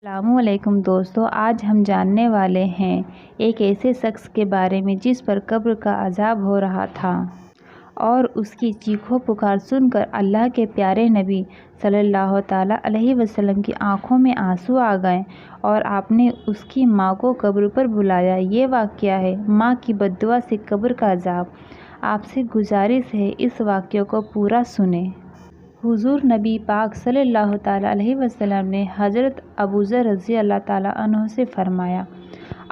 السلام علیکم دوستو، آج ہم جاننے والے ہیں ایک ایسے شخص کے بارے میں جس پر قبر کا عذاب ہو رہا تھا اور اس کی چیخو پکار سن کر اللہ کے پیارے نبی صلی اللہ تعالیٰ علیہ وسلم کی آنکھوں میں آنسو آ گئے اور آپ نے اس کی ماں کو قبر پر بلایا۔ یہ واقعہ ہے ماں کی بددعا سے قبر کا عذاب۔ آپ سے گزارش ہے اس واقعے کو پورا سنیں۔ حضور نبی پاک صلی اللہ تعالیٰ علیہ وسلم نے حضرت ابوذر رضی اللہ تعالیٰ عنہ سے فرمایا،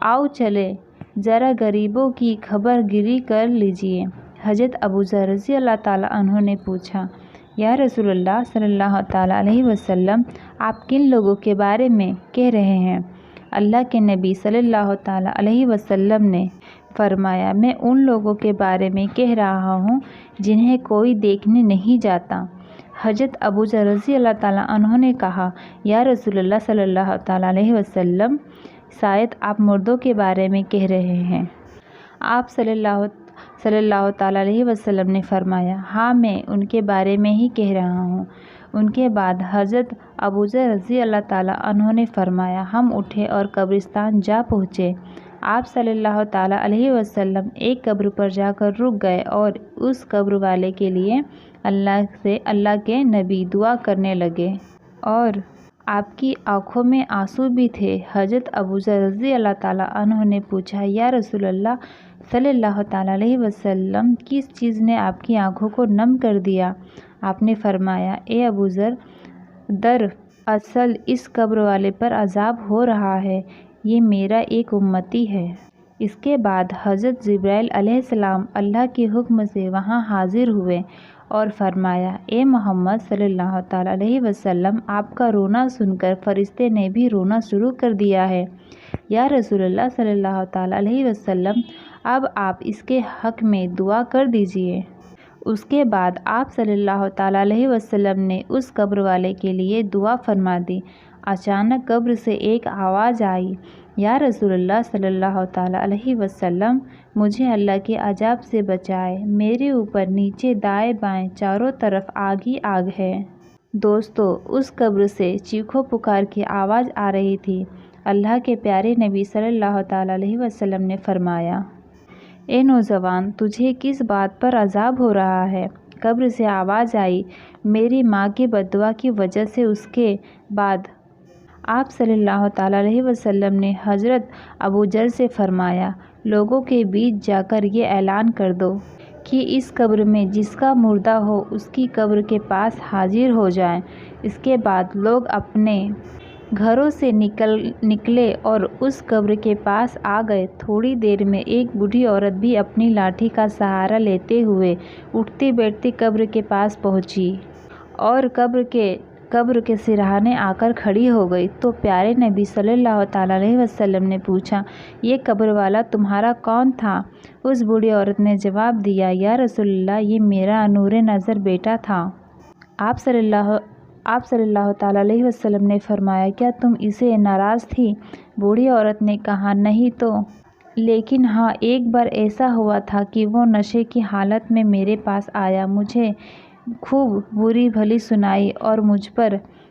آؤ چلیں ذرا غریبوں کی خبر گیری کر لیجیے۔ حضرت ابوذر رضی اللہ تعالیٰ عنہ نے پوچھا، یا رسول اللہ صلی اللہ تعالیٰ علیہ وسلم، آپ کن لوگوں کے بارے میں کہہ رہے ہیں؟ اللہ کے نبی صلی اللہ تعالیٰ علیہ وسلم نے فرمایا، میں ان لوگوں کے بارے میں کہہ رہا ہوں جنہیں کوئی دیکھنے نہیں جاتا۔ حضرت ابوذر رضی اللہ تعالیٰ عنہ نے کہا، یا رسول اللہ صلی اللہ تعالیٰ علیہ وسلم، شاید آپ مردوں کے بارے میں کہہ رہے ہیں۔ آپ صلی اللہ تعالیٰ علیہ وسلم نے فرمایا، ہاں میں ان کے بارے میں ہی کہہ رہا ہوں۔ ان کے بعد حضرت ابوذر رضی اللہ تعالیٰ عنہ نے فرمایا، ہم اٹھے اور قبرستان جا پہنچے۔ آپ صلی اللہ تعالیٰ علیہ وسلم ایک قبر پر جا کر رک گئے اور اس قبر والے کے لیے اللہ کے نبی دعا کرنے لگے اور آپ کی آنکھوں میں آنسو بھی تھے۔ حضرت ابوذر رضی اللہ تعالیٰ عنہ نے پوچھا، یا رسول اللہ صلی اللہ تعالیٰ علیہ وسلم، کس چیز نے آپ کی آنکھوں کو نم کر دیا؟ آپ نے فرمایا، اے ابوذر، دراصل اس قبر والے پر عذاب ہو رہا ہے، یہ میرا ایک امتی ہے۔ اس کے بعد حضرت جبرائیل علیہ السلام اللہ کے حکم سے وہاں حاضر ہوئے اور فرمایا، اے محمد صلی اللہ تعالیٰ علیہ وسلم، آپ کا رونا سن کر فرشتے نے بھی رونا شروع کر دیا ہے۔ یا رسول اللہ صلی اللہ تعالیٰ علیہ وسلم، اب آپ اس کے حق میں دعا کر دیجیے۔ اس کے بعد آپ صلی اللہ تعالیٰ علیہ وسلم نے اس قبر والے کے لیے دعا فرما دی۔ اچانک قبر سے ایک آواز آئی، یا رسول اللہ صلی اللہ تعالیٰ علیہ وسلم، مجھے اللہ کے عذاب سے بچائے، میرے اوپر نیچے دائیں بائیں چاروں طرف آگ ہی آگ ہے۔ دوستو، اس قبر سے چیخو پکار کی آواز آ رہی تھی۔ اللہ کے پیارے نبی صلی اللہ تعالیٰ علیہ وسلم نے فرمایا، اے نوجوان، تجھے کس بات پر عذاب ہو رہا ہے؟ قبر سے آواز آئی، میری ماں کی بددعا کی وجہ سے۔ اس کے بعد آپ صلی اللہ تعالیٰ علیہ وسلم نے حضرت ابوذر سے فرمایا، لوگوں کے بیچ جا کر یہ اعلان کر دو کہ اس قبر میں جس کا مردہ ہو اس کی قبر کے پاس حاضر ہو جائیں۔ اس کے بعد لوگ اپنے گھروں سے نکلے اور اس قبر کے پاس آ گئے۔ تھوڑی دیر میں ایک بوڑھی عورت بھی اپنی لاٹھی کا سہارا لیتے ہوئے اٹھتی بیٹھتی قبر کے پاس پہنچی اور قبر کے سرانے آ کر کھڑی ہو گئی تو پیارے نبی صلی اللہ تعالیٰ علیہ وسلم نے پوچھا، یہ قبر والا تمہارا کون تھا؟ اس بوڑھی عورت نے جواب دیا، یا رسول اللہ، یہ میرا نور نظر بیٹا تھا۔ آپ صلی اللہ تعالیٰ علیہ وسلم نے فرمایا، کیا تم اسے ناراض تھی؟ بوڑھی عورت نے کہا، نہیں تو، لیکن ہاں، ایک بار ایسا ہوا تھا کہ وہ نشے کی حالت میں میرے پاس آیا، مجھے خوب بری بھلی سنائی اور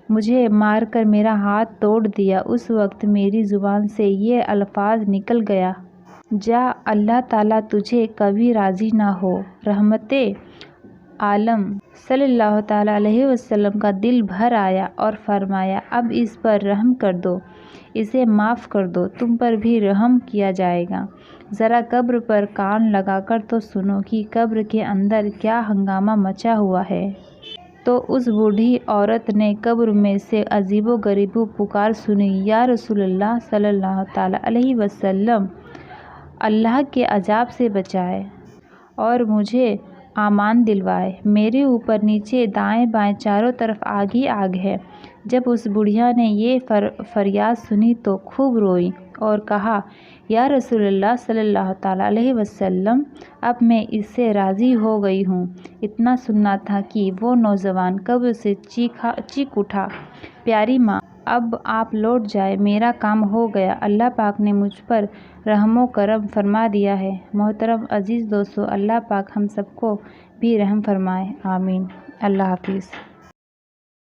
مجھے مار کر میرا ہاتھ توڑ دیا۔ اس وقت میری زبان سے یہ الفاظ نکل گیا، جا، اللہ تعالیٰ تجھے کبھی راضی نہ ہو۔ رحمت عالم صلی اللہ تعالیٰ علیہ وسلم کا دل بھر آیا اور فرمایا، اب اس پر رحم کر دو، اسے معاف کر دو، تم پر بھی رحم کیا جائے گا۔ ذرا قبر پر کان لگا کر تو سنو کہ قبر کے اندر کیا ہنگامہ مچا ہوا ہے۔ تو اس بوڑھی عورت نے قبر میں سے عجیب و غریب پکار سنی، یا رسول اللہ صلی اللہ تعالیٰ علیہ وسلم، اللہ کے عذاب سے بچائے اور مجھے امان دلوائے، میرے اوپر نیچے دائیں بائیں چاروں طرف آگ ہی آگ ہے۔ جب اس بڑھیا نے یہ فریاد سنی تو خوب روئی اور کہا، یا رسول اللہ صلی اللہ تعالیٰ علیہ وسلم، اب میں اس سے راضی ہو گئی ہوں۔ اتنا سننا تھا کہ وہ نوجوان قبر سے چیخ اٹھا، پیاری ماں، اب آپ لوٹ جائیں، میرا کام ہو گیا، اللہ پاک نے مجھ پر رحم و کرم فرما دیا ہے۔ محترم عزیز دوستو، اللہ پاک ہم سب کو بھی رحم فرمائے، آمین۔ اللہ حافظ۔